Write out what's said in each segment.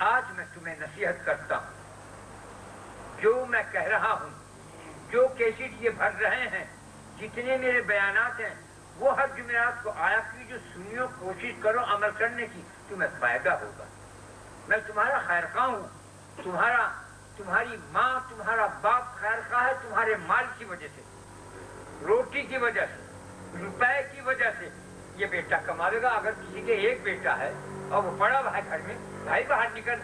آج میں تمہیں نصیحت کرتا ہوں، جو میں کہہ رہا ہوں، جو کیسٹ یہ بھر رہے ہیں، جتنے میرے بیانات ہیں، وہ ہر جمعرات کو آیا کیجیے، سنیو، کوشش کرو عمل کرنے کی، تمہیں فائدہ ہوگا۔ میں تمہارا خیر خواہ ہوں، تمہاری ماں، تمہارا باپ خیر خواہ ہے تمہارے مال کی وجہ سے، روٹی کی وجہ سے، روپے کی وجہ سے۔ یہ بیٹا کماوے گا، اگر کسی کے ایک بیٹا ہے اور وہ پڑا ہوا ہے گھر میں، بھائی باہر نکل،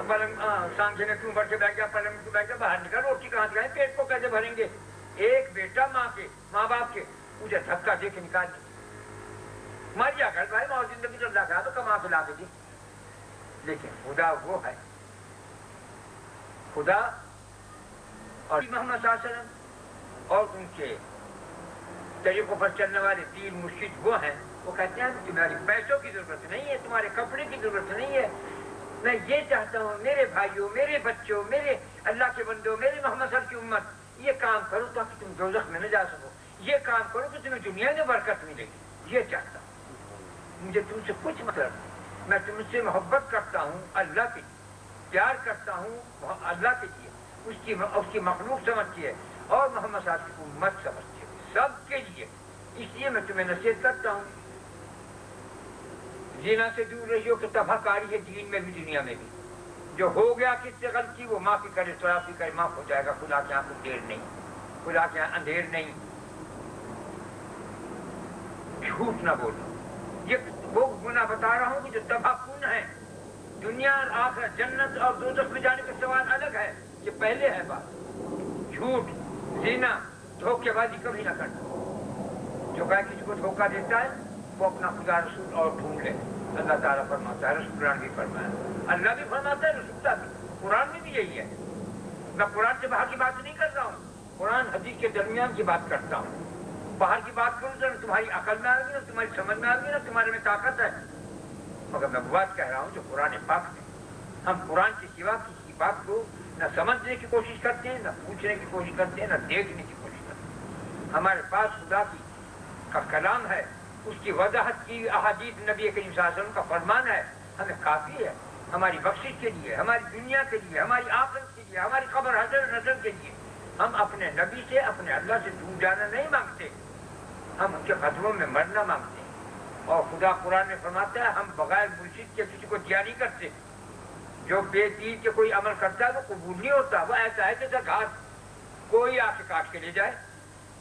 پلنگ سانگے میں کیوں بڑھ کے بیٹھ گیا، پلنگ میں بیٹھ گیا، باہر نکل، روٹی کہاں سے کھائیں، پیٹ کو کیسے بھریں گے؟ ایک بیٹا ماں باپ کے مجھے دھکا دے کے نکال دیا، مر جا کر بھائی اور زندگی چل رہا تو کما کے لا کے دی۔ لیکن خدا وہ ہے، خدا اور محمد صلی اللہ علیہ وسلم اور ان کے طریقوں پر چلنے والے پیر مرشد وہ ہیں، وہ کہتے ہیں کہ تمہاری پیسوں کی ضرورت نہیں ہے، تمہارے کپڑے کی ضرورت نہیں ہے، میں یہ چاہتا ہوں میرے بھائیوں، میرے بچوں، میرے اللہ کے بندوں، میرے محمد صلی اللہ کی امت، یہ کام کرو تاکہ تم دوزخ میں نہ جا سکو، یہ کام کرو کہ تمہیں دنیا میں برکت ملے گی، یہ چاہتا ہوں۔ مجھے تم سے کچھ مطلب نہیں، میں تم سے محبت کرتا ہوں اللہ کے لیے، پیار کرتا ہوں اللہ کے لیے، اس کی مخلوق سمجھتی ہے اور محمد صاحب کی امت سمجھتی ہے، سب کے لیے، اس لیے میں تمہیں نصیحت کرتا ہوں، زنا سے دور رہیو کہ تباہ کاری ہے دین میں بھی دنیا میں بھی، جو ہو گیا کس سے غلطی وہ معافی کرے، معافی کرے، معاف ہو جائے گا، خدا کے یہاں کوئی دیر نہیں، خدا کے یہاں اندھیر نہیں۔ جھوٹ نہ بولو، یہ وہ گناہ بتا رہا ہوں کہ جو تباہ کن ہے، دنیا اور آخرت، جنت اور دوزخ میں جانے کا سوال الگ ہے، یہ پہلے ہے بات۔ جھوٹ، زنا، دھوکے بازی کبھی نہ کرنا، جو کہ کسی کو دھوکہ دیتا ہے وہ اپنا خدا رسول اور ڈھونڈ لے۔ اللہ تعالیٰ فرماتا ہے، رسول قرآن بھی فرمایا، اللہ بھی فرماتا ہے، رسول بھی، قرآن میں بھی یہی ہے۔ میں قرآن سے باہر کی بات نہیں کر رہا ہوں، قرآن حدیث کے درمیان کی بات کرتا ہوں۔ باہر کی بات کروں تو تمہاری عقل میں آ گئی، نہ تمہاری سمجھ میں آ گئی، نہ تمہارے میں طاقت ہے، مگر میں بات کہہ رہا ہوں جو قرآن پاک میں۔ ہم قرآن کے سوا کسی بات کو نہ سمجھنے کی کوشش کرتے ہیں، نہ پوچھنے کی کوشش کرتے ہیں، نہ دیکھنے کی کوشش کرتے ہیں۔ ہمارے پاس خدا کا کلام ہے، اس کی وضاحت کی احادیث نبی کریم صلی اللہ علیہ وسلم کا فرمان ہے، ہمیں کافی ہے، ہماری بخشش کے لیے، ہماری دنیا کے لیے، ہماری آخرت کے لیے، ہماری قبر حشر نظر کے لیے۔ ہم اپنے نبی سے، اپنے اللہ سے دور جانا نہیں مانگتے، ہم ان کے قدموں میں مرنا مانگتے ہیں۔ اور خدا قرآن میں فرماتا ہے، ہم بغیر مرشد کے کسی کو دیا نہیں کرتے، جو بے دین کے کوئی عمل کرتا ہے وہ قبول نہیں ہوتا، وہ ایسا ہے جیسا گھاس کوئی آ کے کاٹ کے لے جائے،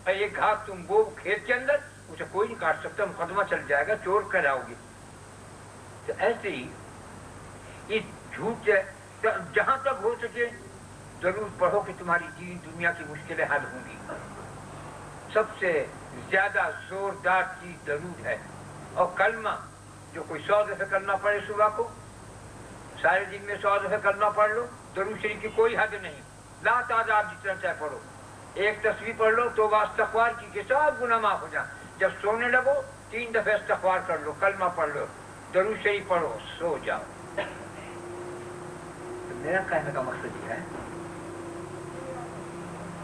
اور ایک گھاس تم وہ کھیت کے اندر، اسے کوئی نہیں کاٹ سکتا، مقدمہ چل جائے گا، چور کراؤ گے۔ تو ایسے ہی اس جھوٹ سے جہاں تک ہو سکے ضرور پڑھو کہ تمہاری دین دنیا کی مشکلیں حل ہوں گی۔ سب سے زیادہ زوردار چیز ضرور ہے، اور کلمہ جو کوئی 100 دفعہ کلمہ پڑھے صبح کو، سارے دن میں 100 دفعہ کلمہ پڑھ لو، درود شریف کی کوئی حد نہیں، لا تعداد جتنا چاہے پڑھو، ایک تسبیح پڑھ لو تو استغفار کی کہ سب گناہ معاف ہو جائیں۔ جب سونے لگو 3 دفعہ استغفار کر لو، کلمہ پڑھ لو، درود شریف پڑھو، سو جاؤ۔ تو میرا کہنے کا مقصد یہ ہے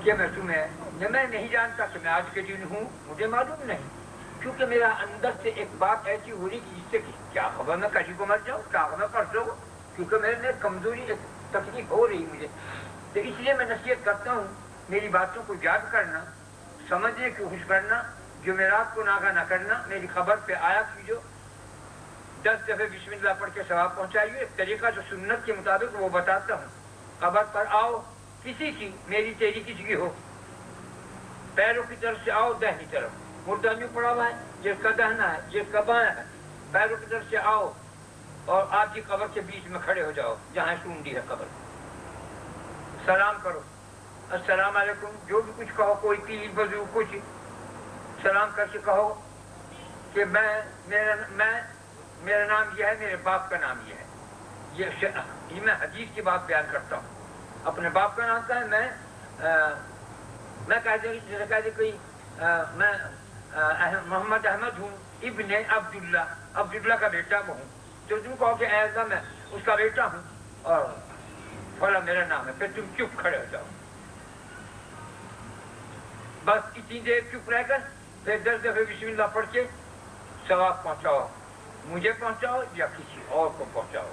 کہ میں نہیں جانتا کہ میں آج کے دن ہوں، مجھے معلوم نہیں، کیونکہ میرا اندر سے ایک بات ایسی ہو رہی کہ جس سے کیا خبر میں کسی کو مر جاؤں، کیا خبر پرسوں کو، کیونکہ میرے میں کمزوری تکلیف ہو رہی مجھے، تو اس لیے میں نصیحت کرتا ہوں میری باتوں کو یاد کرنا، سمجھنے کی کوشش کرنا، جمعرات کو ناغہ نہ کرنا، میری خبر پہ آیا کیجو، 10 دفعہ بسم اللہ پڑھ کے ثواب پہنچائیے، ایک طریقہ جو سنت کے مطابق وہ بتاتا ہوں۔ قبر پر آؤ، کسی کی، میری تیری کسی کی ہو، پیروں کی طرف سے آؤ دہنی طرف، مردہ یوں پڑا ہوا ہے، جس کا دہنا ہے، جس کا بایاں ہے، پیروں کی طرف سے آؤ اور آپ کی قبر کے بیچ میں کھڑے ہو جاؤ جہاں سونڈی ہے قبر، سلام کرو، السلام علیکم، جو بھی کچھ کہو، کوئی پیر بزرگ کچھ سلام کر کے کہو کہ میرا نام یہ ہے، میرے باپ کا نام یہ ہے، یہ میں حدیث کی بات بیان کرتا ہوں۔ اپنے باپ کا نام کیا ہے؟ میں کہہ دے کوئی میں محمد احمد ہوں، ابن عبداللہ، عبداللہ کا بیٹا وہ ہوں، تو تم کہو کہ ایسا میں اس کا بیٹا ہوں اور فلاں میرا نام ہے، پھر تم چپ کھڑے ہو جاؤ، بس اتنی دیر چپ رہ کر پھر 10 دفعہ بسم اللہ پڑھ کے ثواب پہنچاؤ، مجھے پہنچاؤ یا کسی اور کو پہنچاؤ،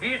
20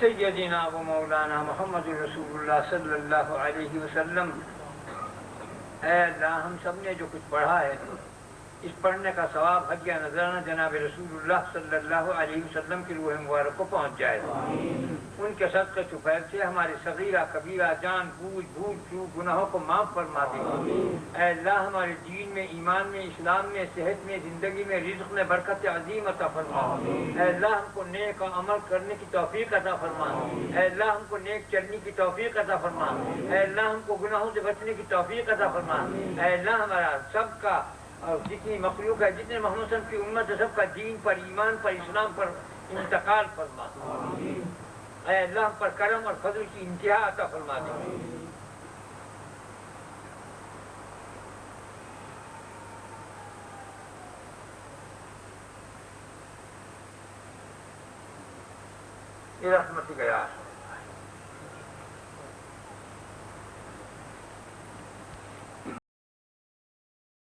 سیدنا و مولانا محمد رسول اللہ صلی اللہ علیہ وسلم۔ اے اللہ ہم سب نے جو کچھ پڑھا ہے اس پڑھنے کا ثواب ہدیہ نذرانہ جناب رسول اللہ صلی اللہ علیہ وسلم کی روح مبارک کو پہنچ جائے۔ ان کے صدقے طفیل سے ہمارے صغیرہ کبیرہ جان بوجھ بھول چوک گناہوں کو معاف فرما دے۔ اے اللہ ہمارے دین میں، ایمان میں، اسلام میں، صحت میں، زندگی میں، رزق میں برکت عظیم عطا فرما۔ اے اللہ ہم کو نیک عمل کرنے کی توفیق عطا فرما۔ اے اللہ ہم کو نیک چلنے کی توفیق عطا فرما۔ اے اللہ ہم کو گناہوں سے بچنے کی توفیق عطا فرما۔ اے اللہ ہمارا سب کا اور جتنی مخلوق ہے، جتنے محمد صلی اللہ علیہ وسلم کی امت ہے، سب کا دین پر، ایمان پر، اسلام پر انتقال فرما۔ اے اللہ پر کرم اور فضل کی انتہا عطا فرما دے۔ رحمتک یا